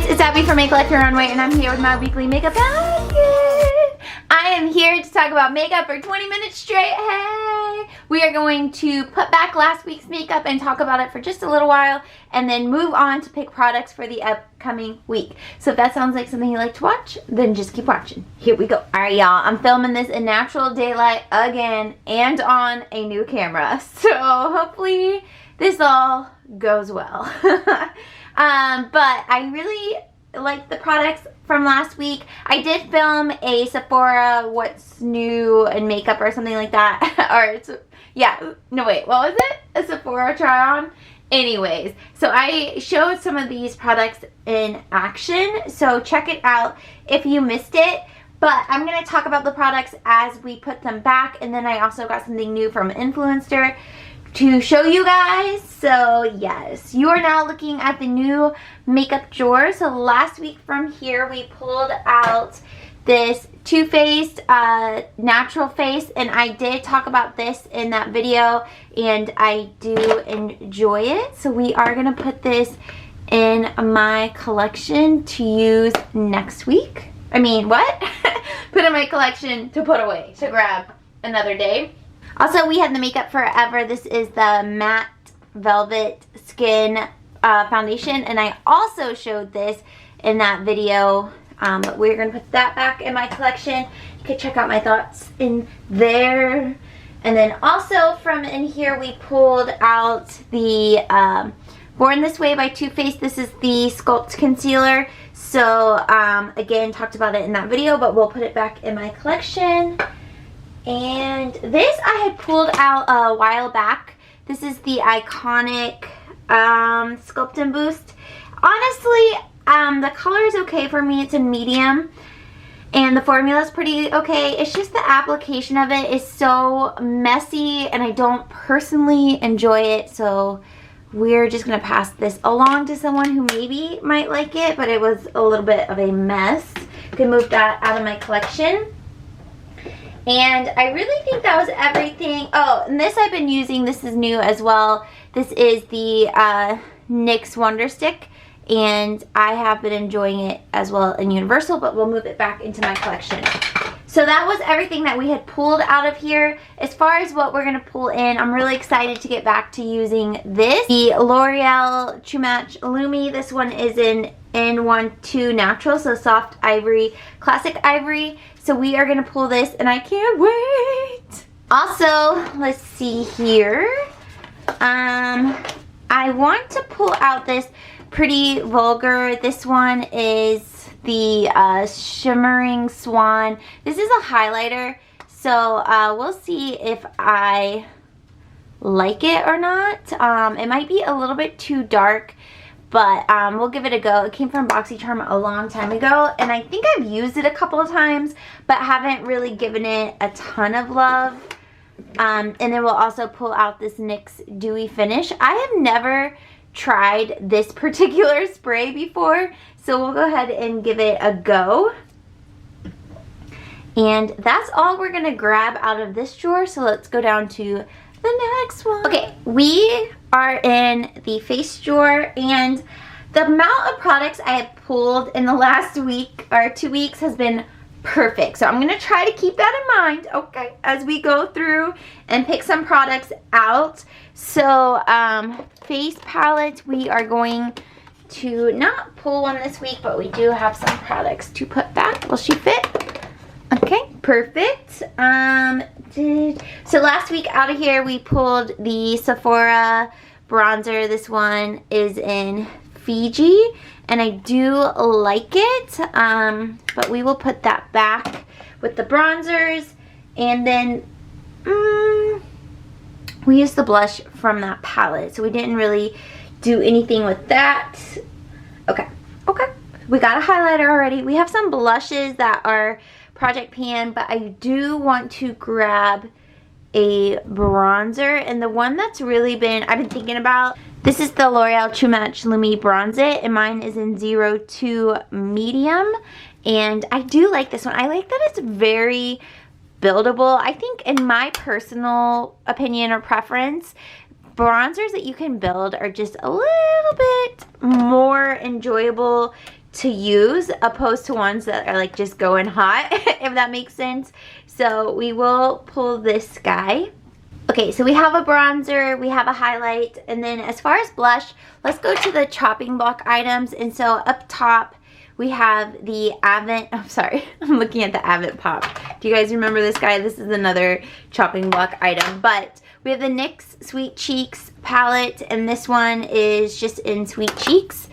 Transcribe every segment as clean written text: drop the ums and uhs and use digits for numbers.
It's Abby from Make Life Your Own Way, and I'm here with my weekly makeup basket. I am here to talk about makeup for 20 minutes straight. Hey! We are going to put back last week's makeup and talk about it for just a little while, and then move on to pick products for the upcoming week. So if that sounds like something you like to watch, then just keep watching. Here we go. Alright, y'all. I'm filming this in natural daylight again and on a new camera. So hopefully this all goes well. But I really like the products from last week. I did film a Sephora what's new in makeup or something like that. Or yeah, no wait, what was it? A Sephora try on? Anyways, so I showed some of these products in action, so check it out if you missed it. But I'm going to talk about the products as we put them back, and then I also got something new from Influenster to show you guys. So yes, you are now looking at the new makeup drawer. So last week from here we pulled out this Too Faced natural face, and I did talk about this in that video and I do enjoy it. So we are gonna put this in my collection to use next week. I mean, what? Put in my collection to put away, to grab another day. Also, we have the Makeup Forever. This is the matte velvet skin foundation, and I also showed this in that video, but we're going to put that back in my collection. You can check out my thoughts in there. And then also from in here, we pulled out the Born This Way by Too Faced. This is the Sculpt Concealer. So, again, talked about it in that video, but we'll put it back in my collection. And this I had pulled out a while back. This is the iconic Sculpt and Boost. Honestly, the color is okay for me. It's a medium. And the formula is pretty okay. It's just the application of it is so messy, and I don't personally enjoy it. So we're just going to pass this along to someone who maybe might like it. But it was a little bit of a mess. Could move that out of my collection. And I really think that was everything. Oh, and this I've been using. This is new as well. This is the NYX Wonder Stick, and I have been enjoying it as well in Universal, but we'll move it back into my collection. So that was everything that we had pulled out of here. As far as what we're going to pull in, I'm really excited to get back to using this. The L'Oreal True Match Lumi. This one is in N12 Natural, so soft ivory, classic ivory. So we are going to pull this, and I can't wait. Also, let's see here. I want to pull out this Pretty Vulgar. This one is the Shimmering Swan. This is a highlighter, so we'll see if I like it or not. It might be a little bit too dark, but we'll give it a go. It came from BoxyCharm a long time ago, and I think I've used it a couple of times, but haven't really given it a ton of love. And then we'll also pull out this NYX Dewy Finish. I have never tried this particular spray before, so we'll go ahead and give it a go. And that's all we're gonna grab out of this drawer, so let's go down to the next one. Okay, we are in the face drawer, and the amount of products I have pulled in the last week or 2 weeks has been perfect. So I'm gonna try to keep that in mind, okay, as we go through and pick some products out. So face palettes, we are going to not pull one this week, but we do have some products to put back. Will she fit? Okay, perfect. So last week out of here we pulled the Sephora bronzer. This one is in Fiji, and I do like it, but we will put that back with the bronzers. And then we used the blush from that palette, so we didn't really do anything with that. Okay, we got a highlighter already. We have some blushes that are Project Pan, but I do want to grab a bronzer, and the one that's really I've been thinking about This is the L'Oreal True Match Lumi Bronze It, and mine is in 02 Medium. And I do like this one. I like that it's very buildable. I think in my personal opinion or preference, bronzers that you can build are just a little bit more enjoyable to use opposed to ones that are like just going hot, if that makes sense. So we will pull this guy. Okay, so we have a bronzer, we have a highlight, and then as far as blush, let's go to the chopping block items. And so up top, we have the Avent, I'm sorry, I'm looking at the Avent Pop. Do you guys remember this guy? This is another chopping block item. But we have the NYX Sweet Cheeks palette, and this one is just in Sweet Cheeks.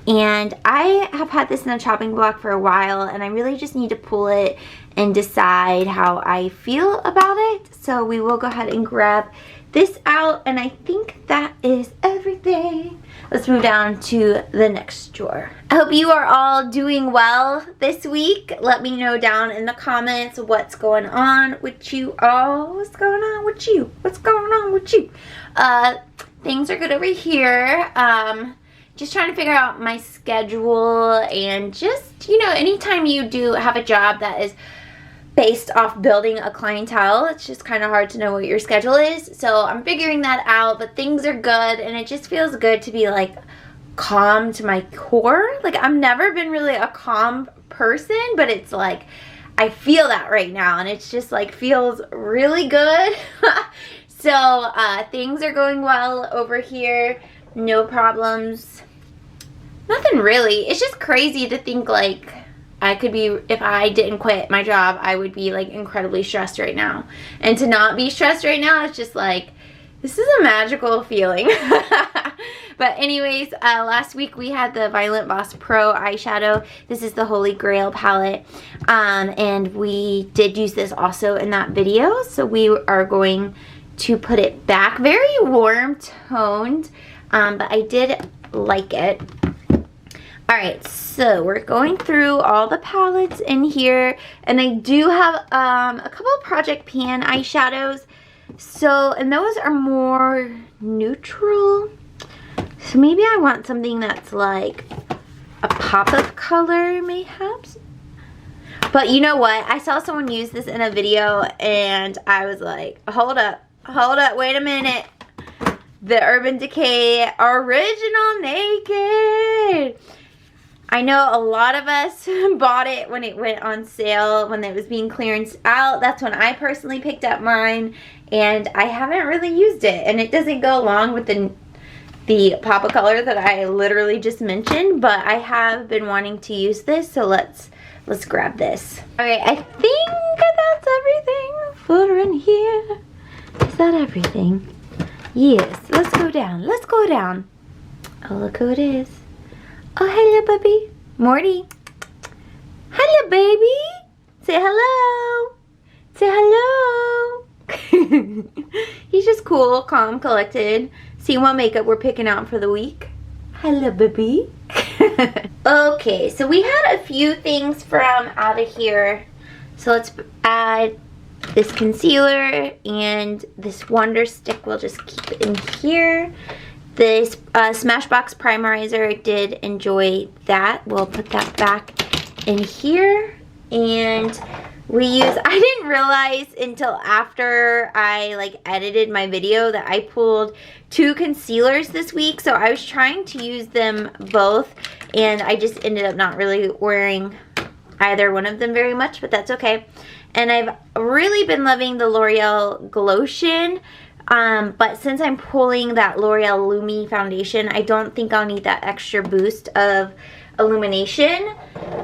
And I have had this in a chopping block for a while, and I really just need to pull it and decide how I feel about it. So we will go ahead and grab this out, and I think that is everything. Let's move down to the next drawer. I hope you are all doing well this week. Let me know down in the comments what's going on with you all. What's going on with you? What's going on with you? Things are good over here. Just trying to figure out my schedule, and just, you know, anytime you do have a job that is based off building a clientele, it's just kind of hard to know what your schedule is. So I'm figuring that out, but things are good, and it just feels good to be like calm to my core. Like, I've never been really a calm person, but it's like I feel that right now, and it's just like feels really good. So things are going well over here. No problems. Nothing really. It's just crazy to think like I could be, if I didn't quit my job, I would be like incredibly stressed right now. And to not be stressed right now, it's just like, this is a magical feeling. But anyways, last week we had the Violet Voss Pro eyeshadow. This is the Holy Grail palette. And we did use this also in that video. So we are going to put it back. Very warm toned. But I did like it. Alright, so we're going through all the palettes in here, and I do have a couple of Project Pan eyeshadows. So, and those are more neutral. So maybe I want something that's like a pop of color, mayhaps. But you know what? I saw someone use this in a video, and I was like, hold up, wait a minute. The Urban Decay Original Naked. I know a lot of us bought it when it went on sale, when it was being clearanced out. That's when I personally picked up mine, and I haven't really used it. And it doesn't go along with the pop of color that I literally just mentioned, but I have been wanting to use this, so let's grab this. Alright, I think that's everything for in here. Is that everything? Yes, let's go down. Let's go down. Oh, look who it is. Oh, hello, baby. Morty. Hello, baby. Say hello. Say hello. He's just cool, calm, collected. See what makeup we're picking out for the week. Hello, baby. Okay, so we had a few things from out of here. So let's add this concealer, and this Wonder Stick we'll just keep it in here. This Smashbox Primerizer, I did enjoy that. We'll put that back in here. And I didn't realize until after I like edited my video that I pulled 2 concealers this week. So I was trying to use them both, and I just ended up not really wearing either one of them very much, but that's okay. And I've really been loving the L'Oreal Glotion. But since I'm pulling that L'Oreal Lumi foundation, I don't think I'll need that extra boost of illumination.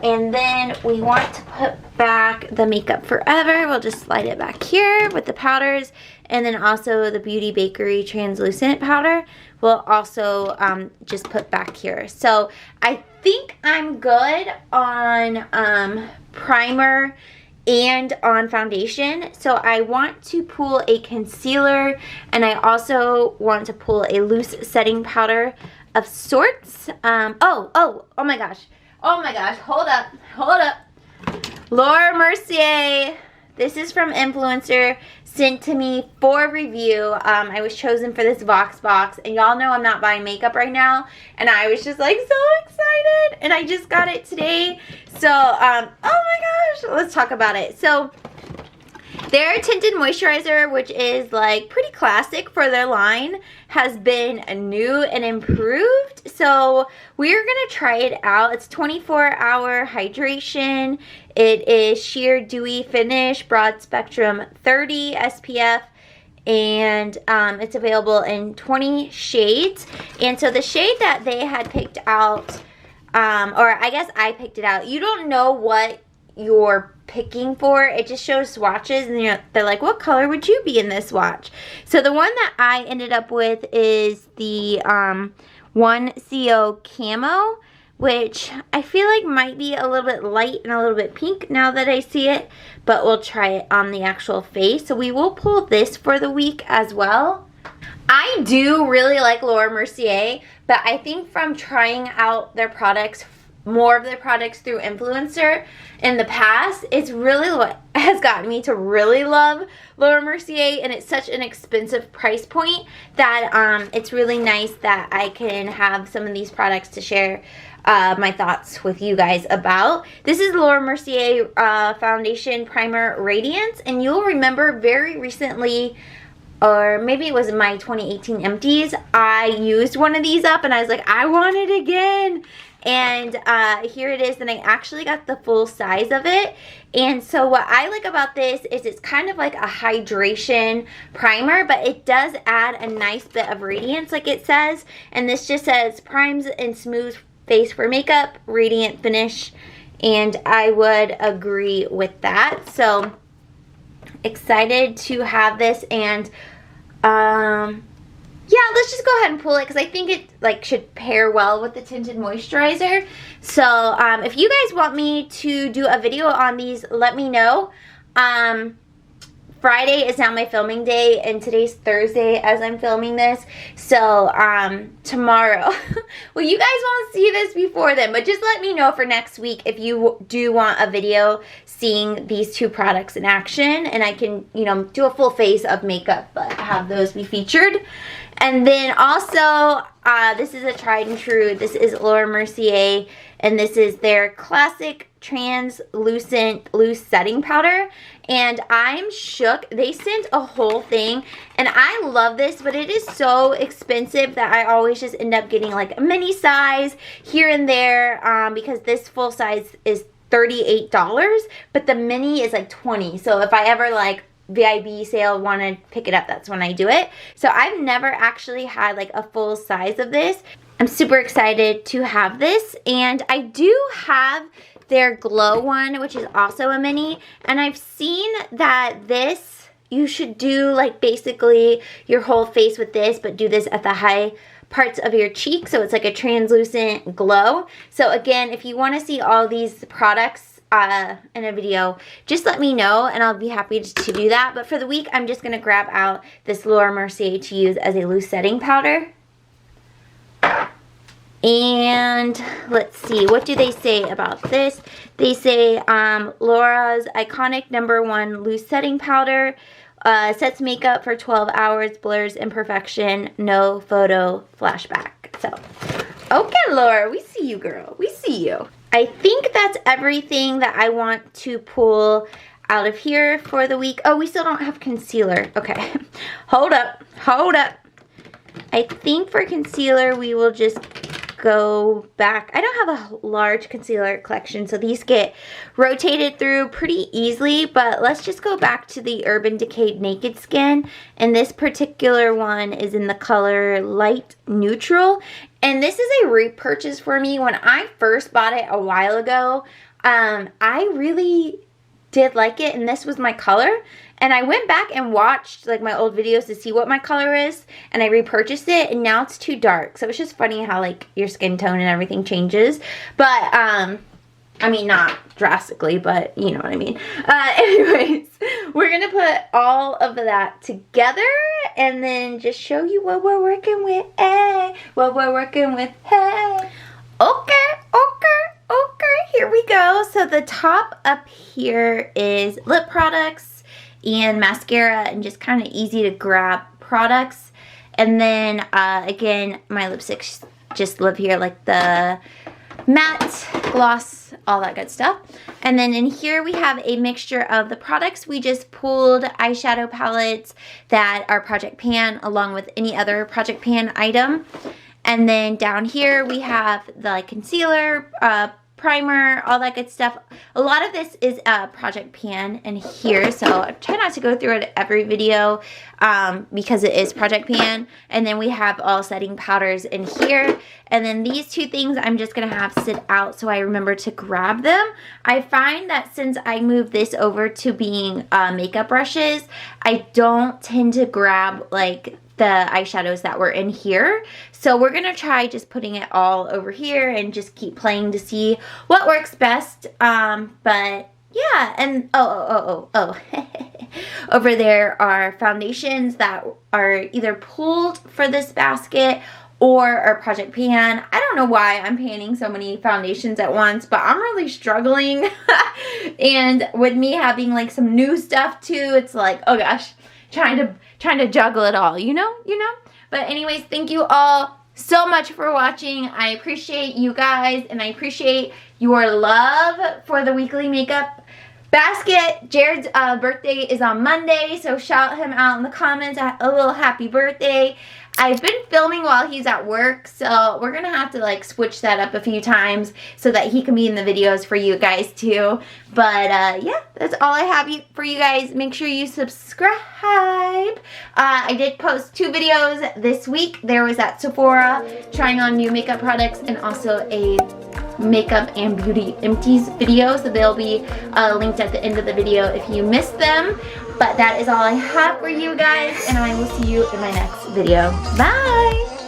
And then we want to put back the Makeup Forever. We'll just slide it back here with the powders. And then also the Beauty Bakery translucent powder we'll also just put back here. So I think I'm good on primer and on foundation. So I want to pull a concealer, and I also want to pull a loose setting powder of sorts. Oh my gosh, hold up, Laura Mercier. This is from Influenster. sent to me for review. I was chosen for this Vox box, and y'all know I'm not buying makeup right now, and I was just like so excited, and I just got it today. So oh my gosh, let's talk about it. So their tinted moisturizer, which is like pretty classic for their line, has been new and improved. So we're gonna try it out. It's 24-hour hydration. It is sheer dewy finish, broad spectrum 30 SPF, and it's available in 20 shades. And so the shade that they had picked out, or I guess I picked it out, you don't know what you're picking for. It just shows swatches, and they're like, what color would you be in this swatch? So the one that I ended up with is the 1CO Camo, which I feel like might be a little bit light and a little bit pink now that I see it, but we'll try it on the actual face. So we will pull this for the week as well. I do really like Laura Mercier, but I think from trying out their products, more of their products through Influencer in the past, it's really what has gotten me to really love Laura Mercier, and it's such an expensive price point that it's really nice that I can have some of these products to share my thoughts with you guys about. This is Laura Mercier Foundation Primer Radiance, and you'll remember very recently, or maybe it was in my 2018 empties, I used one of these up and I was like, I want it again. And here it is, and I actually got the full size of it. And so what I like about this is it's kind of like a hydration primer, but it does add a nice bit of radiance like it says. And this just says primes and smooths face for makeup, radiant finish. And I would agree with that. So excited to have this, and yeah, let's just go ahead and pull it because I think it like should pair well with the tinted moisturizer. So if you guys want me to do a video on these, let me know. Friday is now my filming day, and today's Thursday as I'm filming this. So tomorrow, well, you guys won't see this before then, but just let me know for next week if you do want a video seeing these two products in action, and I can, you know, do a full face of makeup, but have those be featured. And then also, this is a tried and true. This is Laura Mercier, and this is their classic translucent loose setting powder. And I'm shook. They sent a whole thing, and I love this, but it is so expensive that I always just end up getting like a mini size here and there, because this full size is $38, but the mini is like $20. So if I ever like VIB sale want to pick it up, that's when I do it. So I've never actually had like a full size of this. I'm super excited to have this, and I do have their glow one, which is also a mini, and I've seen that this, you should do like basically your whole face with this, but do this at the high parts of your cheek, so it's like a translucent glow. So again, if you want to see all these products in a video, just let me know and I'll be happy to do that. But for the week, I'm just going to grab out this Laura Mercier to use as a loose setting powder. And let's see, what do they say about this? They say Laura's iconic #1 loose setting powder sets makeup for 12 hours, blurs imperfection, no photo flashback. So, okay, Laura, we see you, girl. We see you. I think that's everything that I want to pull out of here for the week. Oh, we still don't have concealer. Okay, hold up, hold up. I think for concealer, we will just go back. I don't have a large concealer collection, so these get rotated through pretty easily, but let's just go back to the Urban Decay Naked Skin, and this particular one is in the color Light Neutral, and this is a repurchase for me. When I first bought it a while ago, I really did like it, and this was my color. And I went back and watched like my old videos to see what my color is, and I repurchased it, and now it's too dark. So it's just funny how like your skin tone and everything changes. But I mean, not drastically, but you know what I mean. Anyways, we're gonna put all of that together and then just show you what we're working with. Hey, what we're working with. Hey. Okay, here we go. So the top up here is lip products, and mascara, and just kind of easy to grab products. And then again, my lipsticks just live here, like the matte, gloss, all that good stuff. And then in here we have a mixture of the products we just pulled, eyeshadow palettes that are Project Pan, along with any other Project Pan item. And then down here we have the concealer, primer, all that good stuff. A lot of this is Project Pan in here, so I try not to go through it every video because it is Project Pan. And then we have all setting powders in here. And then these two things I'm just going to have sit out so I remember to grab them. I find that since I moved this over to being makeup brushes, I don't tend to grab like the eyeshadows that were in here. So we're gonna try just putting it all over here and just keep playing to see what works best. But yeah, and oh. Over there are foundations that are either pulled for this basket or are Project Pan. I don't know why I'm panning so many foundations at once, but I'm really struggling. And with me having like some new stuff too, it's like, oh gosh, trying to juggle it all, you know? But anyways, thank you all so much for watching. I appreciate you guys, and I appreciate your love for the weekly makeup basket. Jared's birthday is on Monday, so shout him out in the comments a little happy birthday. I've been filming while he's at work, so we're gonna have to like switch that up a few times so that he can be in the videos for you guys too. But yeah, that's all I have for you guys. Make sure you subscribe. I did post 2 videos this week. There was at Sephora trying on new makeup products, and also a makeup and beauty empties video, so they'll be linked at the end of the video if you missed them. But that is all I have for you guys, and I will see you in my next video. Bye!